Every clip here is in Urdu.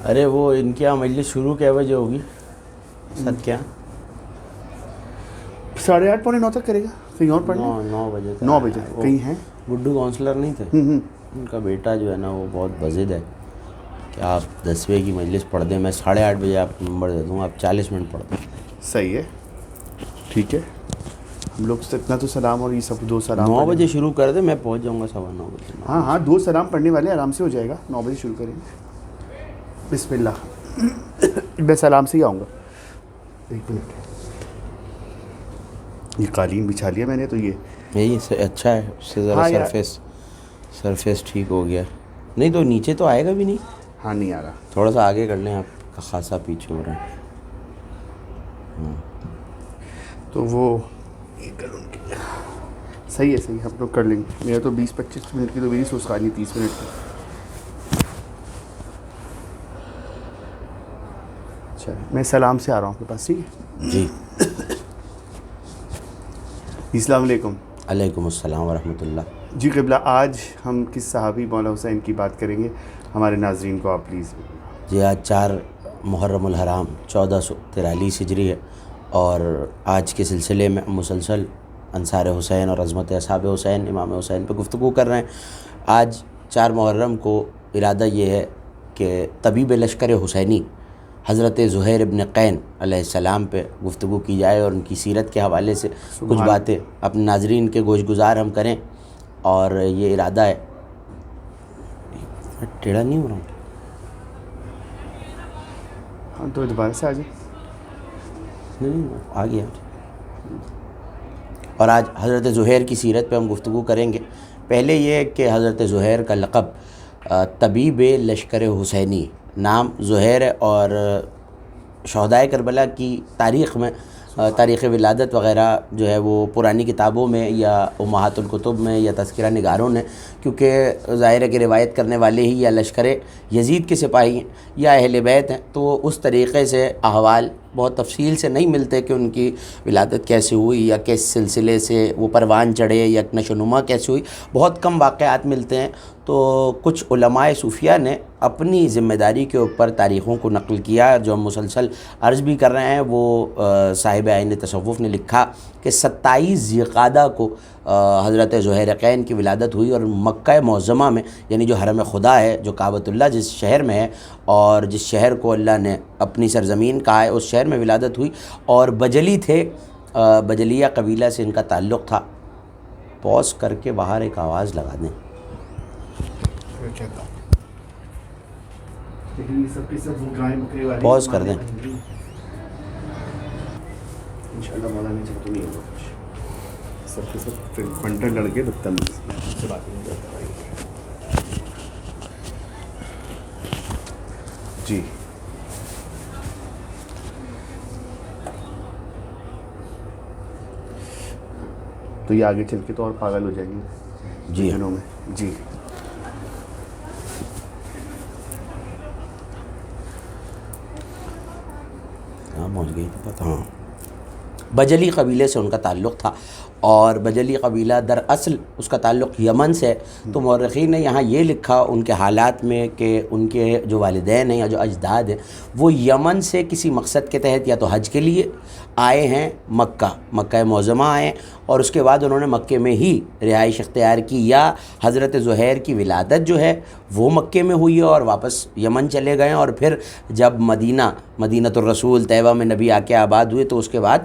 ارے وہ ان کے یہاں مجلس شروع کیا بجے ہوگی سر کیا 8:30 پونے 9 تک کرے گا. کہیں اور پڑھ 9 بجے 9 بجے کہیں ہیں. گڈو کاؤنسلر نہیں تھے ان کا بیٹا جو ہے نا وہ بہت بزد ہے کہ آپ 10ویں کی مجلس پڑھ دیں. میں 8:30 بجے آپ کو نمبر دے دوں آپ 40 منٹ پڑھ دیں. صحیح ہے ٹھیک ہے. ہم لوگ سے اتنا تو سلام اور یہ سب 2 سلام 9 بجے شروع کر دیں میں پہنچ جاؤں گا 9:15 بجے. ہاں 2 سلام پڑھنے والے آرام سے ہو جائے گا. 9 بجے شروع کریں گے. بسم اللہ. میں سلام سے ہی آؤں گا. 1 منٹ. یہ قالین بچھا لیا میں نے تو یہی اچھا ہے اس سے ذرا سرفیس ٹھیک ہو گیا. نہیں تو نیچے تو آئے گا بھی نہیں. ہاں نہیں آ رہا. تھوڑا سا آگے کر لیں آپ کا خاصا پیچھے ہو رہا ہے. تو وہ صحیح ہے ہم لوگ کر لیں گے. میرا تو 20-25 منٹ کی تو میری سوچ خالی 30 منٹ کی. اچھا میں سلام سے آ رہا ہوں آپ کے پاس. ٹھیک ہے جی. السلام علیکم. علیکم السلام ورحمۃ اللہ. جی قبلہ آج ہم کس صحابی مولا حسین کی بات کریں گے ہمارے ناظرین کو آپ پلیز. جی آج 4 محرم الحرام 1443 ہجری ہے اور آج کے سلسلے میں مسلسل انصار حسین اور عظمت اصحاب حسین امام حسین پہ گفتگو کر رہے ہیں. آج 4 محرم کو ارادہ یہ ہے کہ طبیب لشکر حسینی حضرت زہیر ابن قین علیہ السلام پہ گفتگو کی جائے اور ان کی سیرت کے حوالے سے کچھ باتیں اپنے ناظرین کے گوش گزار ہم کریں. اور یہ ارادہ ہے ٹیڑھا نہیں ہو رہا ہوں. ہاں تو دوبارہ سے آ جائیں. نہیں آ گیا. اور آج حضرت زہیر کی سیرت پہ ہم گفتگو کریں گے. پہلے یہ کہ حضرت زہیر کا لقب طبیب لشکر حسینی نام زہیر ہے اور شہدائے کربلا کی تاریخ میں تاریخ ولادت وغیرہ جو ہے وہ پرانی کتابوں میں یا امہات الکتب میں یا تذکرہ نگاروں نے کیونکہ ظاہر ہے کہ روایت کرنے والے ہی یا لشکر یزید کے سپاہی ہیں یا اہل بیت ہیں تو اس طریقے سے احوال بہت تفصیل سے نہیں ملتے کہ ان کی ولادت کیسے ہوئی یا کس سلسلے سے وہ پروان چڑھے یا نشو و نما کیسے ہوئی. بہت کم واقعات ملتے ہیں. تو کچھ علماء صوفیہ نے اپنی ذمہ داری کے اوپر تاریخوں کو نقل کیا جو ہم مسلسل عرض بھی کر رہے ہیں. وہ صاحب عین تصوف نے لکھا کہ 27 ذی القعدہ کو حضرت زہیر قین کی ولادت ہوئی اور مکہ معظمہ میں یعنی جو حرم خدا ہے جو کعبۃ اللہ جس شہر میں ہے اور جس شہر کو اللہ نے اپنی سرزمین کہا ہے اس شہر میں ولادت ہوئی. اور بجلی تھے بجلیہ قبیلہ سے ان کا تعلق تھا. پوز کر کے باہر ایک آواز لگا دیں. پوز کر دیں. انشاءاللہ مولانا جب تو نہیں ہوگا کچھ سب کے سب پنٹر لڑکے بدتمیز سے بات نہیں کرتا. جی تو یہ آگے چل کے تو اور پاگل ہو جائیں گے جی دنوں میں. جی ہاں پہنچ گئی تو پتہ. ہاں بجلی قبیلے سے ان کا تعلق تھا اور بجلی قبیلہ در اصل اس کا تعلق یمن سے. تو مورخین نے یہاں یہ لکھا ان کے حالات میں کہ ان کے جو والدین ہیں یا جو اجداد ہیں وہ یمن سے کسی مقصد کے تحت یا تو حج کے لیے آئے ہیں مکہ معظمہ آئے اور اس کے بعد انہوں نے مکے میں ہی رہائش اختیار کی یا حضرت زہیر کی ولادت جو ہے وہ مکے میں ہوئی اور واپس یمن چلے گئے اور پھر جب مدینۃ الرسول طیبہ میں نبی آ کے آباد ہوئے تو اس کے بعد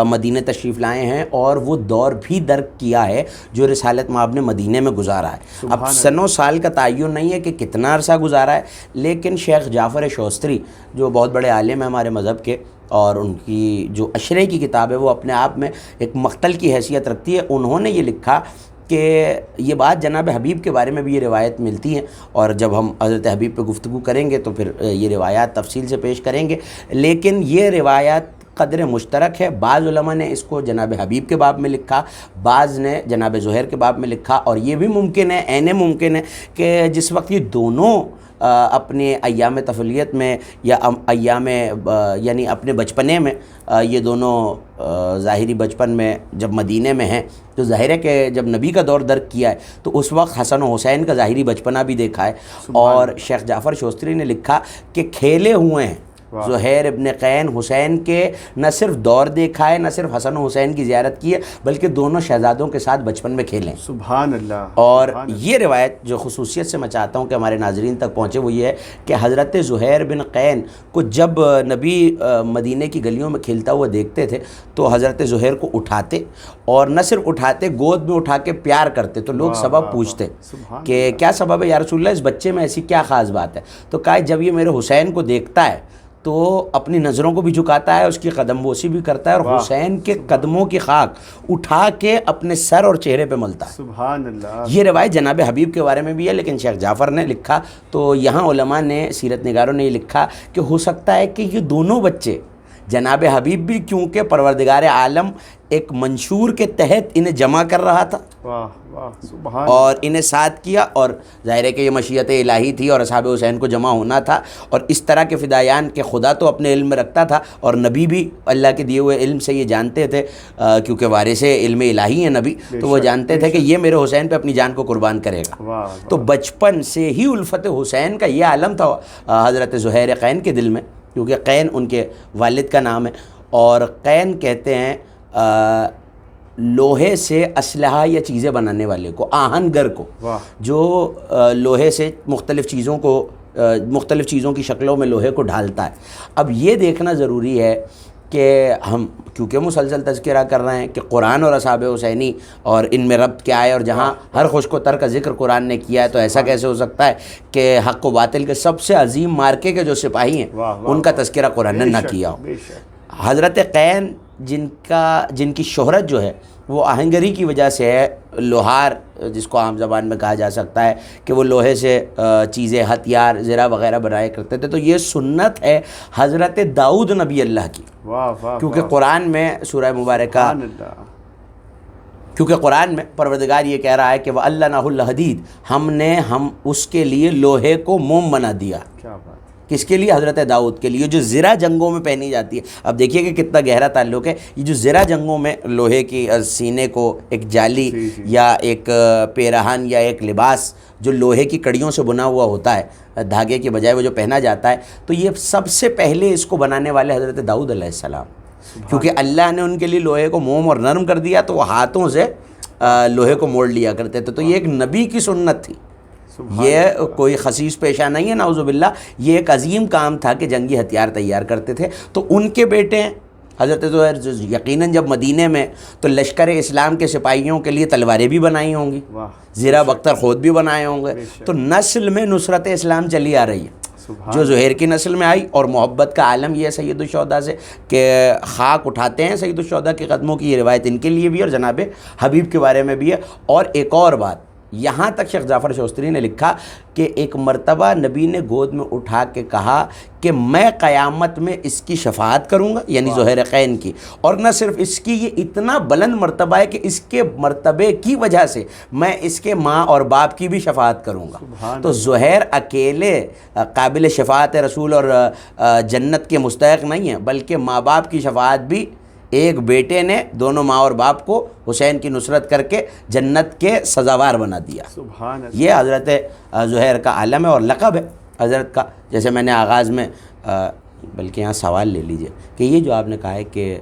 مدینہ تشریف لائے ہیں اور وہ دور بھی درک کیا ہے جو رسالت مآب نے مدینہ میں گزارا ہے. اب سن و سال کا تعین نہیں ہے کہ کتنا عرصہ گزارا ہے لیکن شیخ جعفر شوستری جو بہت بڑے عالم ہیں ہمارے مذہب کے اور ان کی جو اشرے کی کتاب ہے وہ اپنے آپ میں ایک مقتل کی حیثیت رکھتی ہے. انہوں نے یہ لکھا کہ یہ بات جناب حبیب کے بارے میں بھی یہ روایت ملتی ہیں اور جب ہم حضرت حبیب پہ گفتگو کریں گے تو پھر یہ روایات تفصیل سے پیش کریں گے. لیکن یہ روایات قدر مشترک ہے. بعض علماء نے اس کو جناب حبیب کے باب میں لکھا, بعض نے جناب زہیر کے باب میں لکھا, اور یہ بھی ممکن ہے, عین ممکن ہے کہ جس وقت یہ دونوں اپنے ایام طفولیت میں یا ایام یعنی اپنے بچپنے میں, یہ دونوں ظاہری بچپن میں جب مدینے میں ہیں, تو ظاہر ہے کہ جب نبی کا دور درک کیا ہے تو اس وقت حسن و حسین کا ظاہری بچپنا بھی دیکھا ہے. اور شیخ جعفر شوستری نے لکھا کہ کھیلے ہوئے ہیں زہیر ابن قین حسین کے, نہ صرف دور دیکھا ہے, نہ صرف حسن و حسین کی زیارت کی ہے, بلکہ دونوں شہزادوں کے ساتھ بچپن میں کھیلیں. سبحان اللہ. اور یہ روایت جو خصوصیت سے میں چاہتا ہوں کہ ہمارے ناظرین تک پہنچے وہ یہ ہے کہ حضرت زہیر بن قین کو جب نبی مدینے کی گلیوں میں کھیلتا ہوا دیکھتے تھے تو حضرت زہیر کو اٹھاتے, اور نہ صرف اٹھاتے, گود میں اٹھا کے پیار کرتے. تو لوگ سبب پوچھتے کہ کیا سبب ہے یا رسول اللہ, اس بچے میں ایسی کیا خاص بات ہے؟ تو کہا جب یہ میرے حسین کو دیکھتا ہے تو اپنی نظروں کو بھی جھکاتا ہے, اس کی قدم بوسی بھی کرتا ہے, اور حسین کے قدموں کی خاک اٹھا کے اپنے سر اور چہرے پہ ملتا ہے. سبحان اللہ. یہ روایت جناب حبیب کے بارے میں بھی ہے, لیکن شیخ جعفر نے لکھا تو یہاں علماء نے, سیرت نگاروں نے یہ لکھا کہ ہو سکتا ہے کہ یہ دونوں بچے جناب حبیب بھی, کیونکہ پروردگار عالم ایک منشور کے تحت انہیں جمع کر رہا تھا اور انہیں ساتھ کیا, اور ظاہر ہے کہ یہ مشیت الہی تھی اور اصحاب حسین کو جمع ہونا تھا. اور اس طرح کے فدایان کے خدا تو اپنے علم میں رکھتا تھا, اور نبی بھی اللہ کے دیے ہوئے علم سے یہ جانتے تھے, کیونکہ وارث علم الہی ہیں نبی, تو وہ جانتے تھے کہ یہ میرے حسین پہ اپنی جان کو قربان کرے گا. تو بچپن سے ہی الفت حسین کا یہ عالم تھا حضرت زہیر قین کے دل میں, کیونکہ قین ان کے والد کا نام ہے. اور قین کہتے ہیں لوہے سے اسلحہ یا چیزیں بنانے والے کو, آہنگر کو, جو لوہے سے مختلف چیزوں کی شکلوں میں لوہے کو ڈھالتا ہے. اب یہ دیکھنا ضروری ہے کہ ہم کیونکہ مسلسل تذکرہ کر رہے ہیں کہ قرآن اور اصحاب حسینی اور ان میں ربط کیا ہے, اور جہاں ہر خوش و تر کا ذکر قرآن نے کیا ہے, تو ایسا کیسے ہو سکتا ہے کہ حق و باطل کے سب سے عظیم مارکے کے جو سپاہی ہیں ان کا تذکرہ قرآن نے نہ کیا ہو. حضرت قین جن کی شہرت جو ہے وہ آہنگری کی وجہ سے ہے, لوہار جس کو عام زبان میں کہا جا سکتا ہے کہ وہ لوہے سے چیزیں, ہتھیار, زرہ وغیرہ بنایا کرتے تھے. تو یہ سنت ہے حضرت داؤد نبی اللہ کی, کیونکہ قرآن میں سورہ مبارکہ, کیونکہ قرآن میں پروردگار یہ کہہ رہا ہے کہ وَأَلَّنَهُ الْحَدِيدَ, ہم اس کے لیے لوہے کو موم بنا دیا. کس کے لیے؟ حضرت داؤد کے لیے, جو زرہ جنگوں میں پہنی جاتی ہے. اب دیکھیے کہ کتنا گہرا تعلق ہے. یہ جو زرہ جنگوں میں لوہے کی سینے کو ایک جالی یا ایک پیرہن یا ایک لباس جو لوہے کی کڑیوں سے بنا ہوا ہوتا ہے, دھاگے کے بجائے وہ جو پہنا جاتا ہے, تو یہ سب سے پہلے اس کو بنانے والے حضرت داؤد علیہ السلام, کیونکہ اللہ نے ان کے لیے لوہے کو موم اور نرم کر دیا, تو وہ ہاتھوں سے لوہے کو موڑ لیا کرتے تھے. تو یہ ایک نبی کی سنت تھی, یہ کوئی خسیس پیشہ نہیں ہے نعوذ باللہ, یہ ایک عظیم کام تھا کہ جنگی ہتھیار تیار کرتے تھے. تو ان کے بیٹے ہیں حضرت زہیر, یقیناً جب مدینے میں تو لشکر اسلام کے سپاہیوں کے لیے تلواریں بھی بنائی ہوں گی, زرہ بختر خود بھی بنائے ہوں گے. تو نسل میں نصرت اسلام چلی آ رہی ہے جو زہیر کی نسل میں آئی, اور محبت کا عالم یہ ہے سید الشہداء سے کہ خاک اٹھاتے ہیں سید الشہداء کے قدموں کی. یہ روایت ان کے لیے بھی اور جناب حبیب کے بارے میں بھی ہے. اور ایک اور بات, یہاں تک شیخ جعفر شوستری نے لکھا کہ ایک مرتبہ نبی نے گود میں اٹھا کے کہا کہ میں قیامت میں اس کی شفاعت کروں گا, یعنی زہیر قین کی. اور نہ صرف اس کی, یہ اتنا بلند مرتبہ ہے کہ اس کے مرتبے کی وجہ سے میں اس کے ماں اور باپ کی بھی شفاعت کروں گا. تو زہیر اکیلے قابل شفاعت رسول اور جنت کے مستحق نہیں ہیں, بلکہ ماں باپ کی شفاعت بھی ایک بیٹے نے دونوں ماں اور باپ کو حسین کی نصرت کر کے جنت کے سزاوار بنا دیا. یہ حضرت زہیر کا عالم ہے اور لقب ہے حضرت کا. جیسے میں نے آغاز میں, بلکہ یہاں سوال لے لیجئے کہ یہ جو آپ نے کہا ہے کہ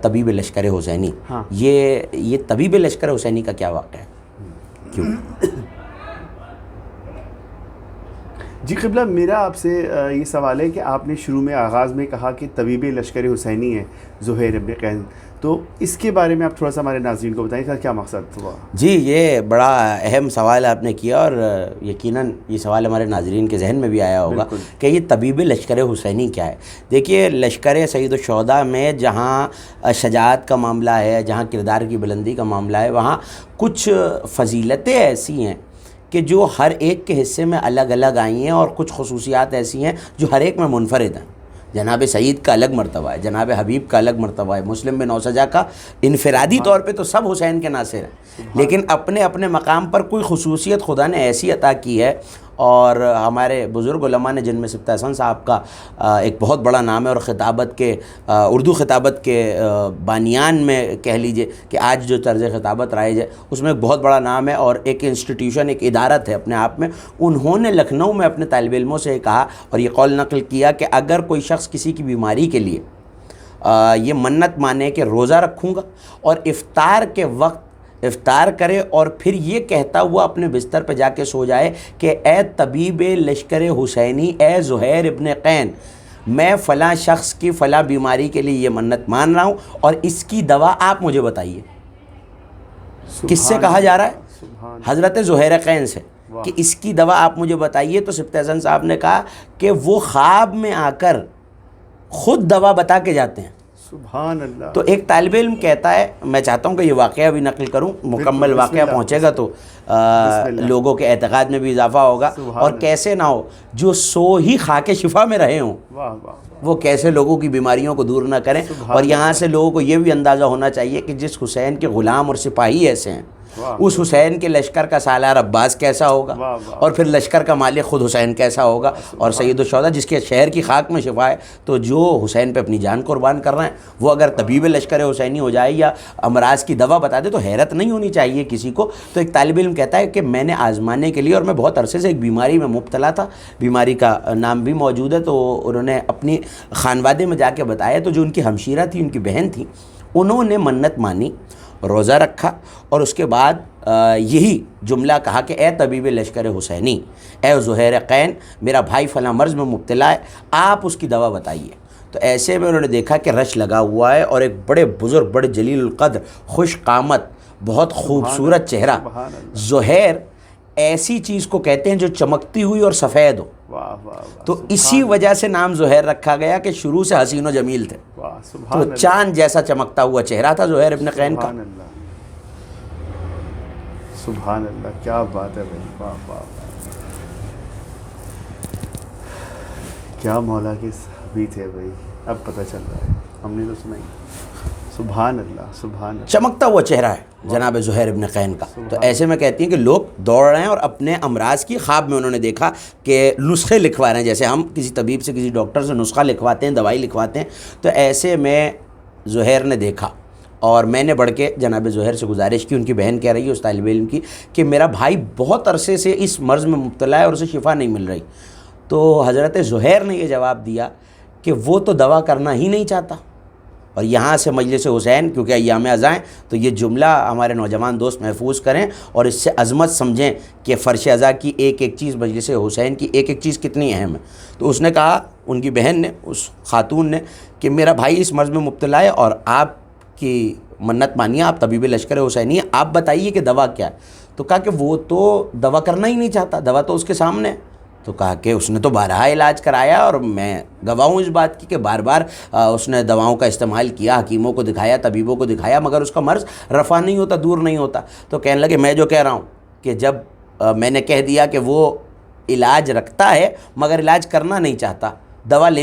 طبیب لشکر حسینی, یہ طبیب لشکر حسینی کا کیا واقعہ ہے, کیوں؟ جی قبلہ, میرا آپ سے یہ سوال ہے کہ آپ نے شروع میں آغاز میں کہا کہ طبیب لشکر حسینی ہے زہیر ابن قین, تو اس کے بارے میں آپ تھوڑا سا ہمارے ناظرین کو بتائیں کہ کیا مقصد ہوا؟ جی یہ بڑا اہم سوال آپ نے کیا, اور یقیناً یہ سوال ہمارے ناظرین کے ذہن میں بھی آیا ہوگا کہ یہ طبیب لشکر حسینی کیا ہے. دیکھیے لشکر سید الشہداء میں جہاں شجاعت کا معاملہ ہے, جہاں کردار کی بلندی کا معاملہ ہے, وہاں کچھ فضیلتیں ایسی ہیں کہ جو ہر ایک کے حصے میں الگ الگ آئی ہیں, اور کچھ خصوصیات ایسی ہیں جو ہر ایک میں منفرد ہیں. جناب سعید کا الگ مرتبہ ہے، جناب حبیب کا الگ مرتبہ ہے، مسلم بن اوسجہ کا انفرادی طور پہ تو سب حسین کے ناصر ہیں، لیکن اپنے اپنے مقام پر کوئی خصوصیت خدا نے ایسی عطا کی ہے. اور ہمارے بزرگ علماء نے، جن میں سبطہ حسن صاحب کا ایک بہت بڑا نام ہے، اور خطابت کے اردو خطابت کے بانیان میں کہہ لیجئے کہ آج جو طرز خطابت رائج ہے اس میں ایک بہت بڑا نام ہے، اور ایک انسٹیٹیوشن، ایک ادارت ہے اپنے آپ میں. انہوں نے لکھنؤ میں اپنے طالب علموں سے کہا اور یہ قول نقل کیا کہ اگر کوئی شخص کسی کی بیماری کے لیے یہ منت مانے کہ روزہ رکھوں گا اور افطار کے وقت افطار کرے اور پھر یہ کہتا ہوا اپنے بستر پہ جا کے سو جائے کہ اے طبیب لشکر حسینی، اے زہیر ابن قین، میں فلاں شخص کی فلاں بیماری کے لیے یہ منت مان رہا ہوں اور اس کی دوا آپ مجھے بتائیے. کس سے کہا جا رہا ہے؟ حضرت زہیر قین سے، کہ اس کی دوا آپ مجھے بتائیے. تو سبطہ حسن صاحب نے کہا کہ وہ خواب میں آ کر خود دوا بتا کے جاتے ہیں. سبحان اللہ. تو ایک طالب علم کہتا ہے، میں چاہتا ہوں کہ یہ واقعہ بھی نقل کروں، مکمل واقعہ پہنچے گا تو لوگوں کے اعتقاد میں بھی اضافہ ہوگا. اور کیسے نہ ہو جو سو ہی خاک شفا میں رہے ہوں، وہ کیسے لوگوں کی بیماریوں کو دور نہ کریں. اور یہاں سے لوگوں کو یہ بھی اندازہ ہونا چاہیے کہ جس حسین کے غلام اور سپاہی ایسے ہیں، اس حسین کے لشکر کا سالار عباس کیسا ہوگا، اور پھر لشکر کا مالک خود حسین کیسا ہوگا، اور سید الشہداء جس کے شہر کی خاک میں شفا ہے. تو جو حسین پہ اپنی جان قربان کر رہے ہیں، وہ اگر طبیب لشکر حسینی ہو جائے یا امراض کی دوا بتا دے تو حیرت نہیں ہونی چاہیے کسی کو. تو ایک طالب علم کہتا ہے کہ میں نے آزمانے کے لیے، اور میں بہت عرصے سے ایک بیماری میں مبتلا تھا، بیماری کا نام بھی موجود ہے، تو انہوں نے اپنی خانوادے میں جا کے بتایا. تو جو ان کی ہمشیرہ تھی، ان کی بہن تھی، انہوں نے منت مانی، روزہ رکھا، اور اس کے بعد یہی جملہ کہا کہ اے طبیب لشکر حسینی، اے زہیر قین، میرا بھائی فلاں مرض میں مبتلا ہے، آپ اس کی دوا بتائیے. تو ایسے میں انہوں نے دیکھا کہ رش لگا ہوا ہے، اور ایک بڑے بزرگ، بڑے جلیل القدر، خوش قامت، بہت خوبصورت چہرہ. زہیر ایسی چیز کو کہتے ہیں جو چمکتی ہوئی اور سفید ہو. تو اسی وجہ سے نام زہیر رکھا گیا کہ شروع سے حسین و جمیل تھے. تو چاند جیسا چمکتا ہوا چہرہ تھا زہیر ابن قین کا. سبحان اللہ، کیا بات ہے بھائی، واہ واہ، کیا مولا کے صحابی تھے بھائی. اب پتہ چل رہا ہے، ہم نے تو سنا ہی. سبحان اللہ، سبحان اللہ. چمکتا ہوا چہرہ ہے جناب زہیر ابن قین کا. تو ایسے میں کہتی ہیں کہ لوگ دوڑ رہے ہیں اور اپنے امراض کی خواب میں انہوں نے دیکھا کہ نسخے لکھوا رہے ہیں، جیسے ہم کسی طبیب سے، کسی ڈاکٹر سے نسخہ لکھواتے ہیں، دوائی لکھواتے ہیں. تو ایسے میں زہیر نے دیکھا، اور میں نے بڑھ کے جناب زہیر سے گزارش کی. ان کی بہن کہہ رہی ہے، اس طالب علم کی، کہ میرا بھائی بہت عرصے سے اس مرض میں مبتلا ہے اور اسے شفا نہیں مل رہی. تو حضرت زہیر نے یہ جواب دیا کہ وہ تو دوا کرنا ہی نہیں چاہتا. اور یہاں سے مجلس حسین، کیونکہ ایام ازاں، تو یہ جملہ ہمارے نوجوان دوست محفوظ کریں اور اس سے عظمت سمجھیں کہ فرش ازاں کی ایک ایک چیز، مجلس حسین کی ایک ایک چیز کتنی اہم ہے. تو اس نے کہا، ان کی بہن نے، اس خاتون نے، کہ میرا بھائی اس مرض میں مبتلا ہے اور آپ کی منت مانیے، آپ طبیب لشکر حسینی ہیں، آپ بتائیے کہ دوا کیا ہے. تو کہا کہ وہ تو دوا کرنا ہی نہیں چاہتا، دوا تو اس کے سامنے ہے. تو کہا کہ اس نے تو بارہا علاج کرایا، اور میں گواہ ہوں اس بات کی کہ بار بار اس نے دواؤں کا استعمال کیا، حکیموں کو دکھایا، طبیبوں کو دکھایا، مگر اس کا مرض رفع نہیں ہوتا، دور نہیں ہوتا. تو کہنے لگے، میں جو کہہ رہا ہوں کہ جب میں نے کہہ دیا کہ وہ علاج رکھتا ہے مگر علاج کرنا نہیں چاہتا، دوا